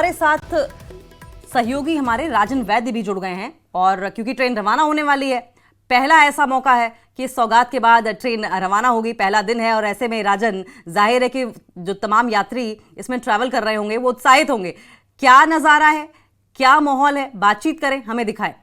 हमारे साथ सहयोगी हमारे राजन वैद्य भी जुड़ गए हैं और क्योंकि ट्रेन रवाना होने वाली है, पहला ऐसा मौका है कि सौगात के बाद ट्रेन रवाना होगी, पहला दिन है और ऐसे में राजन जाहिर है कि जो तमाम यात्री इसमें ट्रैवल कर रहे होंगे वो उत्साहित होंगे। क्या नजारा है, क्या माहौल है, बातचीत करें, हमें दिखाएं।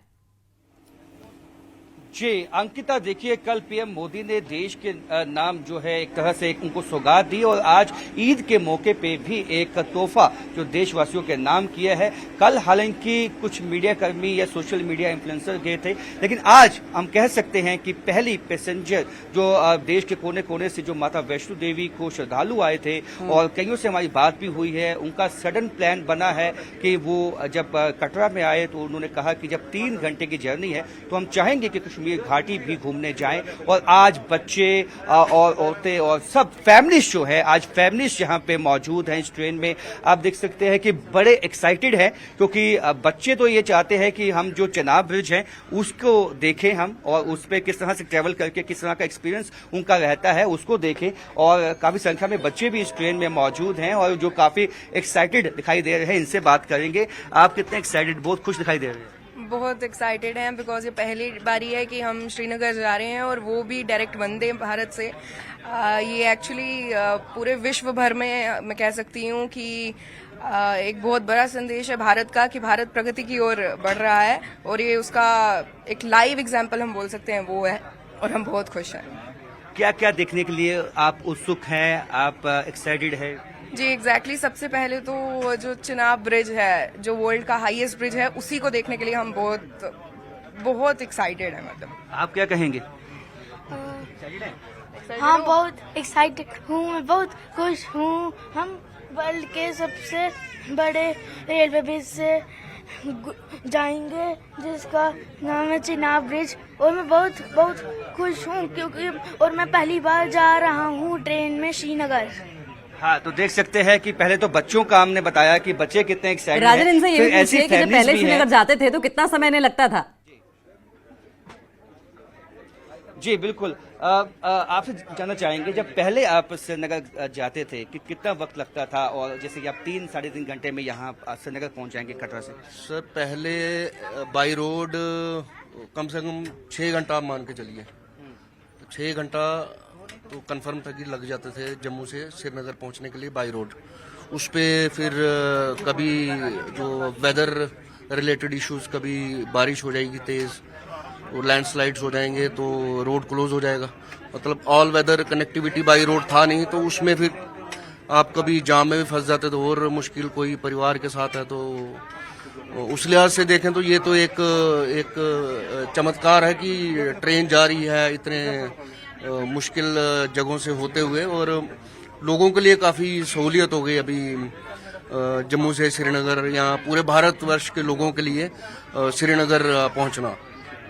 जी अंकिता, देखिए कल पीएम मोदी ने देश के नाम जो है एक तरह से उनको सौगात दी और आज ईद के मौके पे भी एक तोहफा जो देशवासियों के नाम किया है। कल हालांकि कुछ मीडिया कर्मी या सोशल मीडिया इन्फ्लुएंसर गए थे, लेकिन आज हम कह सकते हैं कि पहली पैसेंजर जो देश के कोने कोने से जो माता वैष्णो देवी को श्रद्धालु आए थे और कईयों से हमारी बात भी हुई है, उनका सडन प्लान बना है कि वो जब कटरा में आए तो उन्होंने कहा कि जब 3 घंटे की जर्नी है तो हम चाहेंगे कि कश्मीर घाटी भी घूमने जाएं। और आज बच्चे और औरतें और सब फैमिलीज जो है, आज फैमिलीज यहाँ पे मौजूद हैं इस ट्रेन में। आप देख सकते हैं कि बड़े एक्साइटेड हैं क्योंकि बच्चे तो ये चाहते हैं कि हम जो चेनाब ब्रिज है उसको देखें हम, और उस पर किस तरह से ट्रेवल करके किस तरह का एक्सपीरियंस उनका रहता है उसको देखें। और काफी संख्या में बच्चे भी इस ट्रेन में मौजूद हैं और जो काफी एक्साइटेड दिखाई दे रहे हैं, इनसे बात करेंगे। आप कितने एक्साइटेड, बहुत खुश दिखाई दे रहे हैं? बहुत एक्साइटेड हैं बिकॉज ये पहली बारी है कि हम श्रीनगर जा रहे हैं और वो भी डायरेक्ट वंदे भारत से। ये एक्चुअली पूरे विश्व भर में मैं कह सकती हूँ कि एक बहुत बड़ा संदेश है भारत का कि भारत प्रगति की ओर बढ़ रहा है और ये उसका एक लाइव एग्जाम्पल हम बोल सकते हैं वो है और हम बहुत खुश हैं। क्या क्या देखने के लिए आप उत्सुक हैं, आप एक्साइटेड हैं? जी एग्जैक्टली सबसे पहले तो जो चिनाब ब्रिज है, जो वर्ल्ड का हाईएस्ट ब्रिज है, उसी को देखने के लिए हम बहुत एक्साइटेड हैं। मतलब आप क्या कहेंगे? हाँ, बहुत एक्साइटेड हूँ, मैं बहुत खुश हूँ। हम वर्ल्ड के सबसे बड़े रेलवे ब्रिज से जाएंगे जिसका नाम है चिनाब ब्रिज, और मैं बहुत खुश हूँ क्योंकि और मैं पहली बार जा रहा हूँ ट्रेन में श्रीनगर। हाँ, तो देख सकते हैं कि पहले तो बच्चों का हमने बताया कि बच्चे कितने एक्साइटेड हैं। राजन, इनसे ये भी पूछिए कि जब पहले श्रीनगर जाते थे तो कितना समय इन्हें लगता था? जी बिल्कुल, आपसे जानना चाहेंगे जब पहले आप श्रीनगर जाते थे कि कितना वक्त लगता था, और जैसे कि आप 3-3.5 घंटे में यहाँ श्रीनगर पहुँच जाएंगे कटरा से? सर पहले बाई रोड कम से कम 6 घंटा आप मान के चलिए, तो 6 घंटा तो कंफर्म था कि लग जाते थे जम्मू से श्रीनगर पहुंचने के लिए बाई रोड। उस पे फिर कभी जो वेदर रिलेटेड इश्यूज, कभी बारिश हो जाएगी तेज और लैंडस्लाइड्स हो जाएंगे तो रोड क्लोज हो जाएगा। मतलब all weather connectivity by road था नहीं, तो उसमें फिर आप कभी जाम में भी फंस जाते तो और मुश्किल, कोई परिवार के साथ है तो उस लिहाज से देखें तो ये तो एक चमत्कार है कि ट्रेन जा रही है इतने मुश्किल जगहों से होते हुए, और लोगों के लिए काफ़ी सहूलियत हो गई अभी जम्मू से श्रीनगर या पूरे भारतवर्ष के लोगों के लिए श्रीनगर पहुंचना।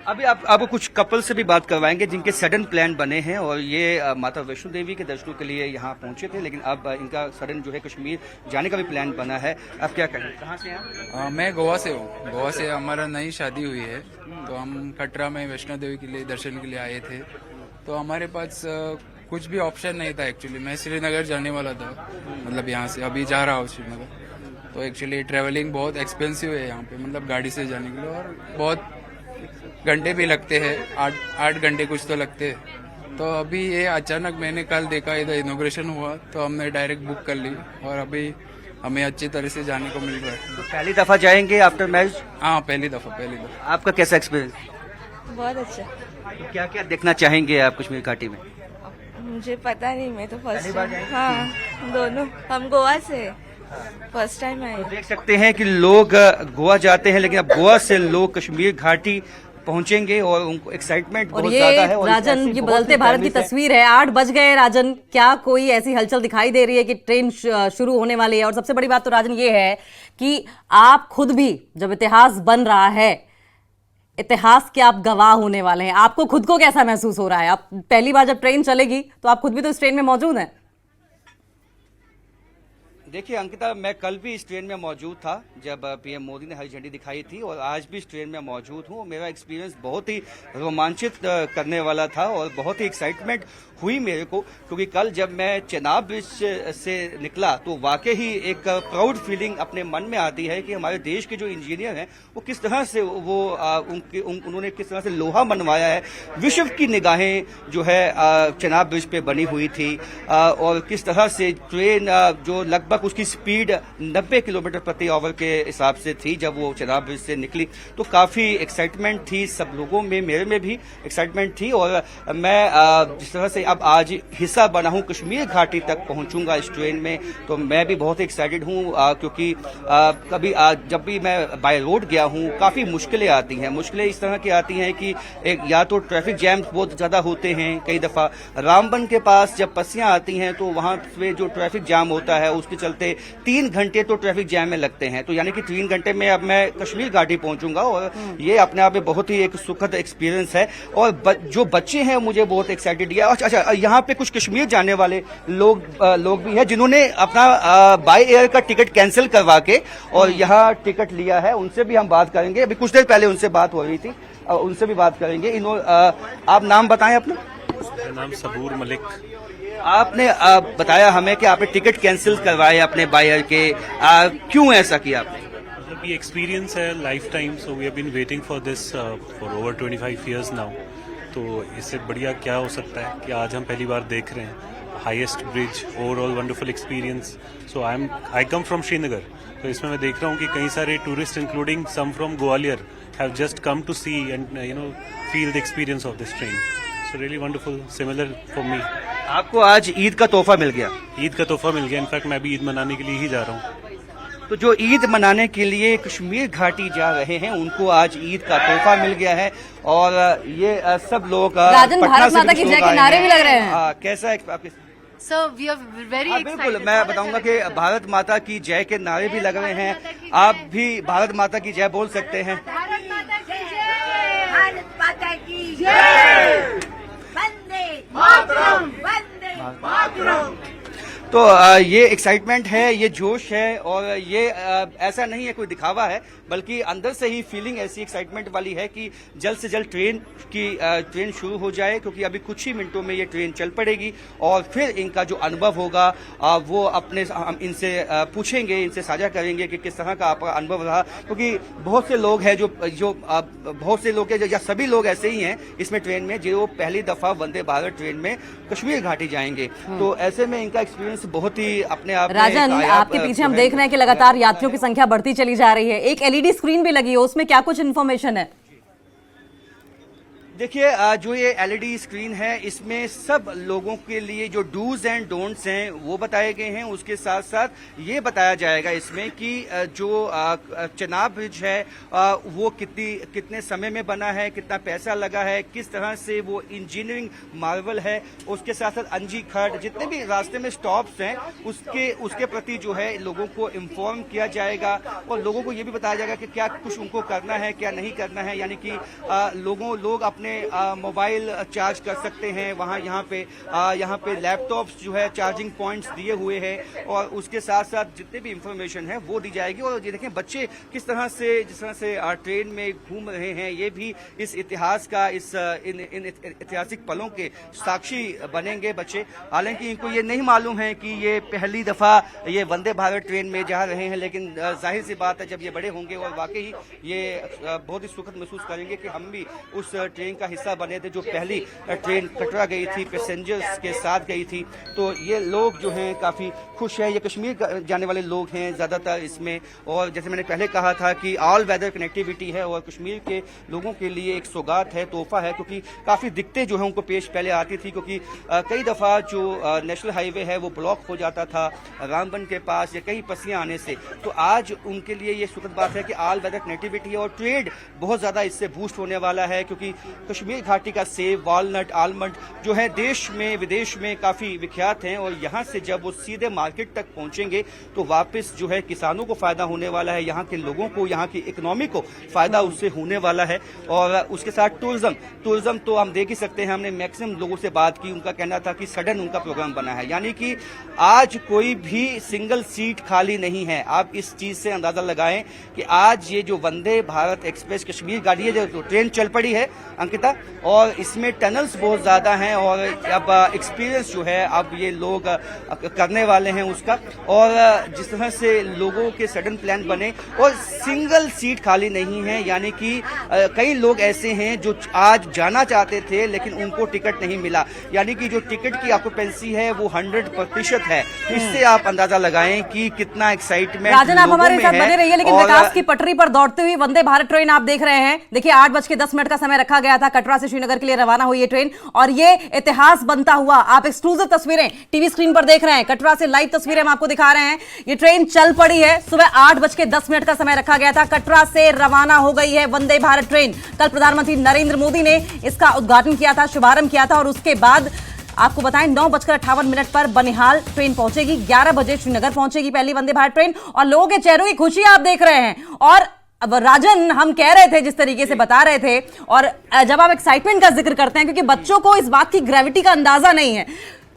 अभी आपको कुछ कपल से भी बात करवाएंगे जिनके सडन प्लान बने हैं और ये माता वैष्णो देवी के दर्शनों के लिए यहाँ पहुंचे थे, लेकिन अब इनका सडन जो है कश्मीर जाने का भी प्लान बना है। आप क्या कहें, कहाँ से हैं? मैं गोवा से हूँ। गोवा से हमारा नई शादी हुई है तो हम कटरा में वैष्णो देवी के लिए दर्शन के लिए आए थे। तो हमारे पास कुछ भी ऑप्शन नहीं था एक्चुअली। मैं श्रीनगर जाने वाला था, मतलब यहाँ से अभी जा रहा हूँ श्रीनगर। तो एक्चुअली ट्रैवलिंग बहुत एक्सपेंसिव है यहाँ पे, मतलब गाड़ी से जाने के लिए, और बहुत घंटे भी लगते हैं, 8 घंटे कुछ तो लगते हैं। तो अभी ये अचानक मैंने कल देखा, इधर इनॉग्रेशन हुआ तो हमने डायरेक्ट बुक कर ली और अभी हमें अच्छी तरह से जाने को मिल रहा है। तो पहली दफा जाएंगे आफ्टर मैरिज? हाँ, पहली दफा। आपका कैसा एक्सपीरियंस? बहुत अच्छा। तो क्या क्या देखना चाहेंगे आप कश्मीर घाटी में? मुझे पता नहीं, मैं तो फर्स्ट टाइम। हाँ, दोनों हम गोवा से फर्स्ट टाइम आए। देख सकते हैं कि लोग गोवा जाते हैं, लेकिन अब गोवा से लोग कश्मीर घाटी पहुंचेंगे और उनको एक्साइटमेंट बहुत ज्यादा है। और राजन, ये बदलते भारत की तस्वीर है। 8 बज गए राजन, क्या कोई ऐसी हलचल दिखाई दे रही है कि ट्रेन शुरू होने वाली है? और सबसे बड़ी बात तो राजन ये है कि आप खुद भी जब इतिहास बन रहा है, इतिहास के आप गवाह होने वाले हैं। आपको खुद को कैसा महसूस हो रहा है? आप पहली बार जब ट्रेन चलेगी तो आप खुद भी तो इस ट्रेन में मौजूद हैं। देखिए अंकिता, मैं कल भी इस ट्रेन में मौजूद था जब पीएम मोदी ने हरी झंडी दिखाई थी, और आज भी इस ट्रेन में मौजूद हूँ। मेरा एक्सपीरियंस बहुत ही रोमांचित करने वाला था और बहुत ही एक्साइटमेंट हुई मेरे को, क्योंकि कल जब मैं चेनाब ब्रिज से निकला तो वाकई ही एक प्राउड फीलिंग अपने मन में आती है कि हमारे देश के जो इंजीनियर हैं वो किस तरह से उन्होंने किस तरह से लोहा मनवाया है। विश्व की निगाहें जो है चेनाब ब्रिज पे बनी हुई थी, और किस तरह से ट्रेन जो लगभग उसकी स्पीड 90 किलोमीटर प्रति आवर के हिसाब से थी जब वो चेनाब ब्रिज से निकली, तो काफी एक्साइटमेंट थी सब लोगों में, मेरे में भी एक्साइटमेंट थी। और मैं जिस तरह से अब आज हिस्सा बना हूं, कश्मीर घाटी तक पहुंचूंगा इस ट्रेन में, तो मैं भी बहुत एक्साइटेड हूं, क्योंकि कभी जब भी मैं बाय रोड गया हूं काफी मुश्किलें आती हैं। मुश्किलें इस तरह की आती हैं कि या तो ट्रैफिक जैम बहुत ज्यादा होते हैं, कई दफा रामबन के पास जब पस्सियां आती हैं तो वहां पे जो ट्रैफिक जाम होता है उसके चलते 3 घंटे तो ट्रैफिक जैम में लगते हैं। तो यानी कि 3 घंटे में अब मैं कश्मीर घाटी पहुंचूंगा, और ये अपने आप में बहुत ही एक सुखद एक्सपीरियंस है। और जो बच्चे हैं मुझे बहुत एक्साइटेड किया। अच्छा, यहाँ पे कुछ कश्मीर जाने वाले लोग भी हैं जिन्होंने अपना बाय एयर का टिकट कैंसिल करवा के और यहाँ टिकट लिया है, उनसे भी हम बात करेंगे। अभी कुछ देर पहले उनसे बात हो रही थी, उनसे भी बात करेंगे। आप नाम बताएं अपना। मेरा नाम सबूर मलिक। आपने बताया हमें कि आपने टिकट कैंसिल करवाए अपने बायर के, क्यों ऐसा किया आपने? मतलब ये एक्सपीरियंस है life time, so we have been waiting for this for over 25 years now. तो इससे बढ़िया क्या हो सकता है कि आज हम पहली बार देख रहे हैं highest bridge, overall wonderful experience. So I come from Srinagar, तो इसमें मैं देख रहा हूँ कि कई सारे tourist including some from Gwalior have just come to see and feel the experience of this train. So really wonderful, similar for me. आपको आज ईद का तोहफा मिल गया? ईद का तोहफा मिल गया, इनफैक्ट मैं भी ईद मनाने के लिए ही जा रहा हूँ। तो जो ईद मनाने के लिए कश्मीर घाटी जा रहे हैं उनको आज ईद का तोहफा मिल गया है, और ये सब लोग राजन, भारत माता की जय के नारे भी लग रहे हैं। कैसा है आपके? So we are very excited. बिल्कुल, मैं बताऊंगा कि भारत माता की जय के नारे भी लग रहे हैं। आप भी भारत माता की जय बोल सकते हैं। भारत माता की जय, भारत माता की जय, वंदे मातरम, वंदे मातरम। तो ये एक्साइटमेंट है, ये जोश है, और ये ऐसा नहीं है कोई दिखावा है, बल्कि अंदर से ही फीलिंग ऐसी एक्साइटमेंट वाली है कि जल्द से जल्द ट्रेन शुरू हो जाए, क्योंकि अभी कुछ ही मिनटों में ये ट्रेन चल पड़ेगी। और फिर इनका जो अनुभव होगा वो हम इनसे पूछेंगे, इनसे साझा करेंगे कि किस तरह का आपका अनुभव रहा, क्योंकि बहुत से लोग हैं जो बहुत से लोग हैं या सभी लोग ऐसे ही हैं इसमें ट्रेन में जो पहली दफा वंदे भारत ट्रेन में कश्मीर घाटी जाएंगे। तो ऐसे में इनका एक्सपीरियंस बहुत ही अपने आप में राजन, आपके पीछे हम देख रहे हैं कि लगातार यात्रियों की संख्या बढ़ती चली जा रही है। एक एलईडी स्क्रीन भी लगी है, उसमें क्या कुछ इन्फॉर्मेशन है? देखिए, जो ये एलईडी स्क्रीन है इसमें सब लोगों के लिए जो डूज एंड डोंट्स हैं वो बताए गए हैं। उसके साथ साथ ये बताया जाएगा इसमें कि जो चेनाब ब्रिज है वो कितने समय में बना है, कितना पैसा लगा है, किस तरह से वो इंजीनियरिंग मार्वल है। उसके साथ साथ अंजी खट, जितने भी रास्ते में स्टॉप्स हैं उसके प्रति जो है लोगों को इन्फॉर्म किया जाएगा, और लोगों को ये भी बताया जाएगा कि क्या कुछ उनको करना है, क्या नहीं करना है। यानी कि लोग अपने मोबाइल चार्ज कर सकते हैं वहाँ, यहाँ पे लैपटॉप्स जो है चार्जिंग पॉइंट्स दिए हुए हैं, और उसके साथ साथ जितने भी इंफॉर्मेशन है वो दी जाएगी। और ये देखें बच्चे जिस तरह से ट्रेन में घूम रहे हैं, ये भी इस इतिहास का इन ऐतिहासिक पलों के साक्षी बनेंगे बच्चे। हालांकि इनको ये नहीं मालूम है कि ये पहली दफा ये वंदे भारत ट्रेन में जा रहे हैं, लेकिन जाहिर सी बात है जब ये बड़े होंगे और वाकई ये बहुत ही सुखद महसूस करेंगे कि हम भी उस ट्रेन का हिस्सा बने थे जो पहली ट्रेन कटरा गई थी, पैसेंजर्स के साथ गई थी। तो ये लोग जो हैं काफी खुश हैं। ये कश्मीर जाने वाले लोग हैं ज्यादातर इसमें, और जैसे मैंने पहले कहा था कि ऑल वेदर कनेक्टिविटी है, और कश्मीर के लोगों के लिए एक सौगात है, तोहफा है, क्योंकि काफी दिक्कतें जो है उनको पेश पहले आती थी, क्योंकि कई दफा जो नेशनल हाईवे है वो ब्लॉक हो जाता था रामबन के पास या कई पस्सियां आने से। तो आज उनके लिए ये सुखद बात है कि ऑल वेदर कनेक्टिविटी है, और ट्रेड बहुत ज्यादा इससे बूस्ट होने वाला है, क्योंकि कश्मीर घाटी का सेब, वॉलनट, आलमंड जो है देश में विदेश में काफी विख्यात हैं और यहाँ से जब वो सीधे मार्केट तक पहुंचेंगे तो वापस जो है किसानों को फायदा होने वाला है, यहाँ के लोगों को, यहाँ की इकोनॉमी को फायदा उससे होने वाला है। और उसके साथ टूरिज्म तो हम देख ही सकते हैं। हमने मैक्सिमम लोगों से बात की, उनका कहना था कि सडन उनका प्रोग्राम बना है, यानी कि आज कोई भी सिंगल सीट खाली नहीं है। आप इस चीज से अंदाजा लगाएं कि आज ये जो वंदे भारत एक्सप्रेस कश्मीर गाड़ी है, जो ट्रेन चल पड़ी है अंकिता, और इसमें टनल्स बहुत ज्यादा हैं और अब एक्सपीरियंस जो है अब ये लोग करने वाले हैं उसका। और जिस तरह से लोगों के सडन प्लान बने और सिंगल सीट खाली नहीं है, यानी कि कई लोग ऐसे हैं जो आज जाना चाहते थे लेकिन उनको टिकट नहीं मिला, यानी कि जो टिकट की ऑक्यूपेंसी है वो 100% है। इससे आप अंदाजा लगाएं कि कितना एक्साइटमेंट राजन, आप हमारे साथ बने रहिए, लेकिन विकास की पटरी पर दौड़ती हुई वंदे भारत ट्रेन आप देख रहे हैं। देखिए 8:10 का समय रखा गया था, कटरा से श्रीनगर के लिए रवाना हुई ये ट्रेन और ये इतिहास बनता हुआ आप एक्सक्लूसिव तस्वीरें टीवी स्क्रीन पर देख रहे हैं। कटरा से लाइव तस्वीरें हम आपको दिखा रहे हैं। ये ट्रेन चल पड़ी है, सुबह 8:10 का समय रखा गया था, कटरा से रवाना हो गई है वंदे भारत ट्रेन। कल प्रधानमंत्री नरेंद्र मोदी ने इसका उद्घाटन किया था, शुभारंभ किया था और उसके बाद आपको बताएं 9:58 पर बनिहाल ट्रेन पहुंचेगी, 11 बजे श्रीनगर पहुंचेगी पहली वंदे भारत ट्रेन और लोगों के चेहरों की खुशी आप देख रहे हैं। और अब राजन, हम कह रहे थे, जिस तरीके से बता रहे थे, और जब आप एक्साइटमेंट का जिक्र करते हैं, क्योंकि बच्चों को इस बात की ग्रेविटी का अंदाजा नहीं है,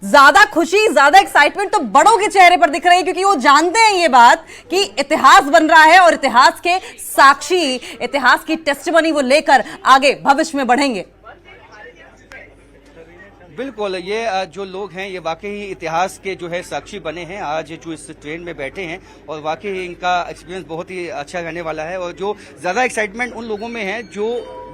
ज्यादा खुशी, ज्यादा एक्साइटमेंट तो बड़ों के चेहरे पर दिख रही है, क्योंकि वो जानते हैं ये बात कि इतिहास बन रहा है और इतिहास के साक्षी, इतिहास की टेस्टिमनी वो लेकर आगे भविष्य में बढ़ेंगे। बिल्कुल, ये जो लोग हैं ये वाकई इतिहास के जो है साक्षी बने हैं आज जो इस ट्रेन में बैठे हैं और वाकई इनका एक्सपीरियंस बहुत ही अच्छा रहने वाला है। और जो ज़्यादा एक्साइटमेंट उन लोगों में है जो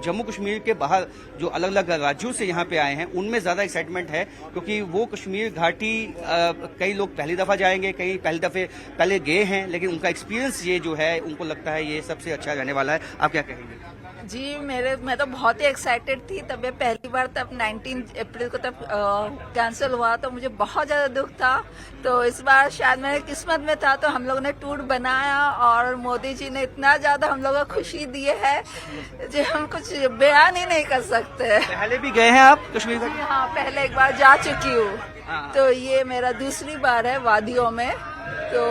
जम्मू कश्मीर के बाहर जो अलग अलग राज्यों से यहाँ पे आए हैं, उनमें ज़्यादा एक्साइटमेंट है, क्योंकि वो कश्मीर घाटी कई लोग पहली दफ़ा जाएंगे, कई पहले गए हैं, लेकिन उनका एक्सपीरियंस ये जो है उनको लगता है ये सबसे अच्छा रहने वाला है। आप क्या कहेंगे? जी, मैं तो बहुत ही एक्साइटेड थी। तब मैं पहली बार तब 19 अप्रैल को तब कैंसिल हुआ तो मुझे बहुत ज़्यादा दुख था। तो इस बार शायद मेरे किस्मत में था, तो हम लोगों ने टूर बनाया और मोदी जी ने इतना ज़्यादा हम लोगों को खुशी दी है जो हम कुछ बयान ही नहीं कर सकते। पहले भी गए हैं आप कश्मीर घाटी? हाँ, पहले एक बार जा चुकी हूँ, तो ये मेरा दूसरी बार है वादियों में। तो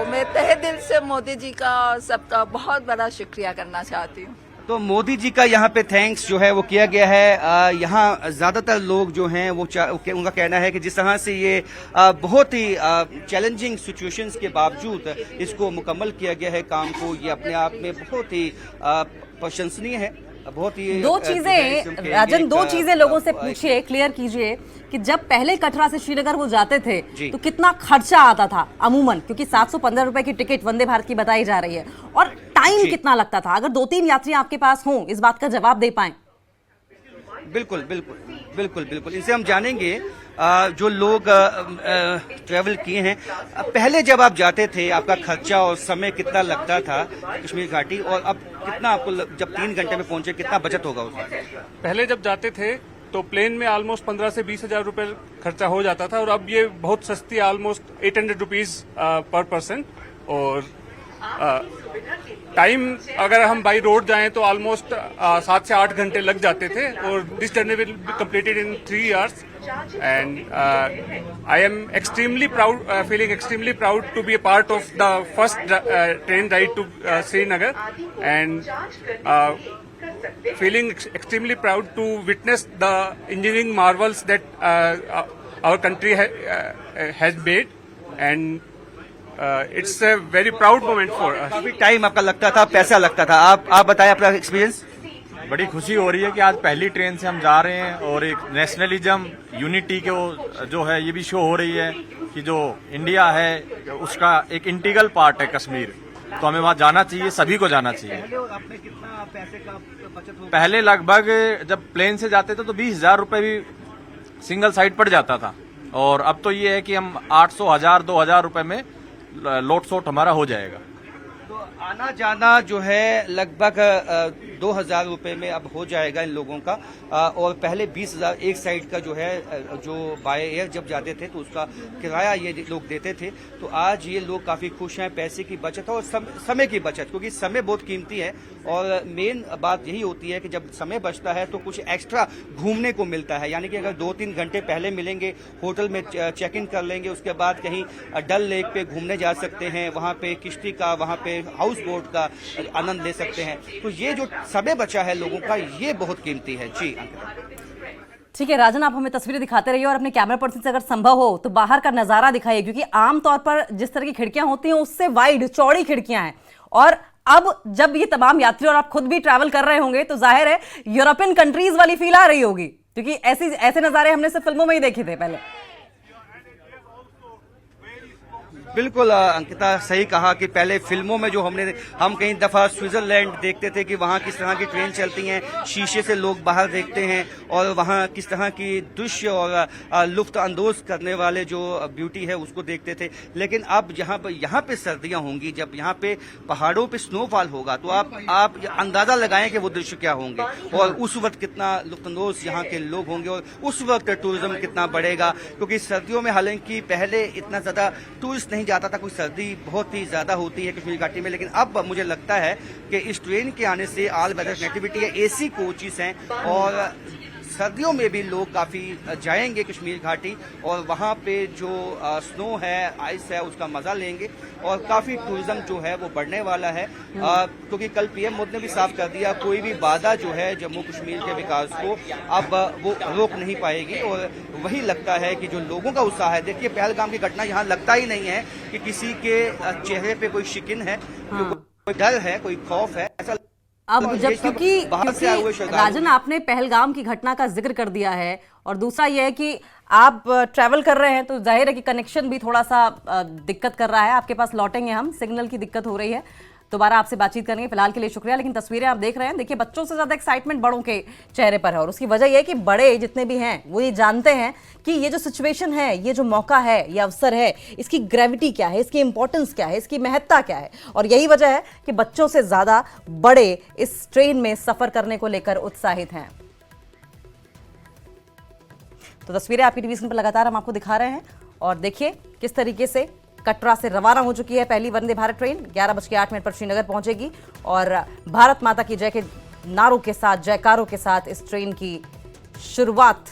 मैं तहे दिल से मोदी जी का सबका बहुत बड़ा शुक्रिया करना चाहती हूँ। तो मोदी जी का यहाँ पे थैंक्स जो है वो किया गया है। यहाँ ज्यादातर लोग जो हैं वो उनका कहना है कि जिस तरह से ये बहुत ही चैलेंजिंग सिचुएशंस के बावजूद इसको मुकम्मल किया गया है काम को, ये अपने आप में बहुत ही प्रशंसनीय है। बहुत ही दो चीजें राजन, दो चीजें लोगों से पूछिए, क्लियर कीजिए कि जब पहले कटरा से श्रीनगर वो जाते थे तो कितना खर्चा आता था अमूमन, क्योंकि 715 रुपए की टिकट वंदे भारत की बताई जा रही है, और टाइम कितना लगता था? अगर 2-3 यात्री आपके पास हों, इस बात का जवाब दे पाएं। बिल्कुल बिल्कुल बिल्कुल बिल्कुल, इनसे हम जानेंगे जो लोग ट्रैवल किए हैं। पहले जब आप जाते थे आपका खर्चा और समय कितना लगता था कश्मीर घाटी, और अब कितना आपको जब 3 घंटे में पहुंचे कितना बचत होगा उसमें? पहले जब जाते थे तो प्लेन में ऑलमोस्ट 15 से 20 हजार रुपए खर्चा हो जाता था, और अब ये बहुत सस्ती, ऑलमोस्ट 800 रुपीज पर पर्सन। और टाइम अगर हम बाई रोड जाएं तो ऑलमोस्ट 7 से 8 घंटे लग जाते थे, और this journey will be completed in 3 hours. And I am extremely proud, feeling extremely proud to be a part of the first train ride to Srinagar, and feeling extremely proud to witness the engineering marvels that our country has made, and it's a very proud moment for us. काफी time आपका लगता था, पैसा लगता था, आप बताएं अपना एक्सपीरियंस। बड़ी खुशी हो रही है कि आज पहली ट्रेन से हम जा रहे हैं, और एक नेशनलिज्म, यूनिटी को जो है ये भी शो हो रही है कि जो इंडिया है उसका एक इंटीग्रल पार्ट है कश्मीर, तो हमें वहाँ जाना चाहिए, सभी को जाना चाहिए। आपने कितना पैसे का बचत हो? पहले लगभग जब प्लेन से जाते थे तो 20,000 रुपए भी सिंगल साइड पड़ जाता था, और अब तो ये है कि हम 800, 1000, 2000 रुपए में लोट सोट हमारा हो जाएगा। तो आना जाना जो है लगभग 2000 रुपए में अब हो जाएगा इन लोगों का। और पहले 20,000 एक साइड का जो है, जो बाय एयर जब जाते थे तो उसका किराया ये लोग देते थे। तो आज ये लोग काफी खुश हैं, पैसे की बचत और समय की बचत, क्योंकि समय बहुत कीमती है। और मेन बात यही होती है कि जब समय बचता है तो कुछ एक्स्ट्रा घूमने को मिलता है। यानी कि अगर 2-3 घंटे पहले मिलेंगे, होटल में चेक इन कर लेंगे, उसके बाद कहीं डल लेक पे घूमने जा सकते हैं, वहां पे किश्ती का, वहां पे हाउस बोट का आनंद ले सकते हैं। तो ये जो समय बचा है लोगों का, ये बहुत कीमती है। जी ठीक है राजन, आप हमें तस्वीरें दिखाते रहिए और अपने कैमरा पर्सन से अगर संभव हो तो बाहर का नजारा दिखाइए, क्योंकि आमतौर पर जिस तरह की खिड़कियां होती हैं उससे वाइड चौड़ी खिड़कियां हैं। और अब जब ये तमाम यात्री और आप खुद भी ट्रैवल कर रहे होंगे तो जाहिर है यूरोपियन कंट्रीज वाली फील आ रही होगी, क्योंकि ऐसे नजारे हमने सिर्फ फिल्मों में ही देखे थे पहले। बिल्कुल अंकिता, सही कहा कि पहले फिल्मों में जो हम कई दफा स्विट्जरलैंड देखते थे कि वहाँ किस तरह की ट्रेन चलती हैं, शीशे से लोग बाहर देखते हैं और वहाँ किस तरह की दृश्य और लुफ्त अंदोज करने वाले जो ब्यूटी है उसको देखते थे। लेकिन अब यहाँ पे सर्दियाँ होंगी, जब यहाँ पे पहाड़ों पे स्नोफॉल होगा तो आप अंदाजा लगाएं कि वो दृश्य क्या होंगे और उस वक्त कितना लुफ्तअंदोज यहाँ के लोग होंगे और उस वक्त टूरिज्म कितना बढ़ेगा। क्योंकि सर्दियों में हालांकि पहले इतना ज्यादा टूरिस्ट नहीं जाता था, कोई सर्दी बहुत ही ज्यादा होती है कश्मीर घाटी में, लेकिन अब मुझे लगता है कि इस ट्रेन के आने से ऑल वेदर कनेक्टिविटी है, एसी कोचेस हैं और सर्दियों में भी लोग काफी जाएंगे कश्मीर घाटी और वहां पे जो स्नो है, आइस है, उसका मजा लेंगे और काफी टूरिज्म जो है वो बढ़ने वाला है। क्योंकि कल पीएम मोदी ने भी साफ कर दिया, कोई भी बाधा जो है जम्मू कश्मीर के विकास को अब वो रोक नहीं पाएगी। और वही लगता है कि जो लोगों का उत्साह है, देखिए पहलगाम की घटना, यहाँ लगता ही नहीं है कि किसी के चेहरे पे कोई शिकन है, कोई डर है, कोई खौफ है, ऐसा। अब जब क्योंकि राजन आपने पहलगाम की घटना का जिक्र कर दिया है और दूसरा यह है कि आप ट्रैवल कर रहे हैं तो जाहिर है कि कनेक्शन भी थोड़ा सा दिक्कत कर रहा है। आपके पास लौटेंगे हम, सिग्नल की दिक्कत हो रही है, दोबारा आपसे बातचीत करेंगे। फिलहाल के लिए शुक्रिया। लेकिन तस्वीरें आप देख रहे हैं, देखिए बच्चों से ज्यादा एक्साइटमेंट बड़ों के चेहरे पर है और उसकी वजह यह है कि बड़े जितने भी हैं वो ये जानते हैं कि ये जो सिचुएशन है, ये जो मौका है, ये अवसर है, इसकी ग्रेविटी क्या है, इसकी इंपॉर्टेंस क्या है, इसकी महत्ता क्या है। और यही वजह है कि बच्चों से ज्यादा बड़े इस ट्रेन में सफर करने को लेकर उत्साहित हैं। तो तस्वीरें आपकी टीवी स्क्रीन पर लगातार हम आपको दिखा रहे हैं और देखिए किस तरीके से कटरा से रवाना हो चुकी है पहली वंदे भारत ट्रेन। 11:08 पर श्रीनगर पहुंचेगी और भारत माता की जय के नारों के साथ, जयकारों के साथ इस ट्रेन की शुरुआत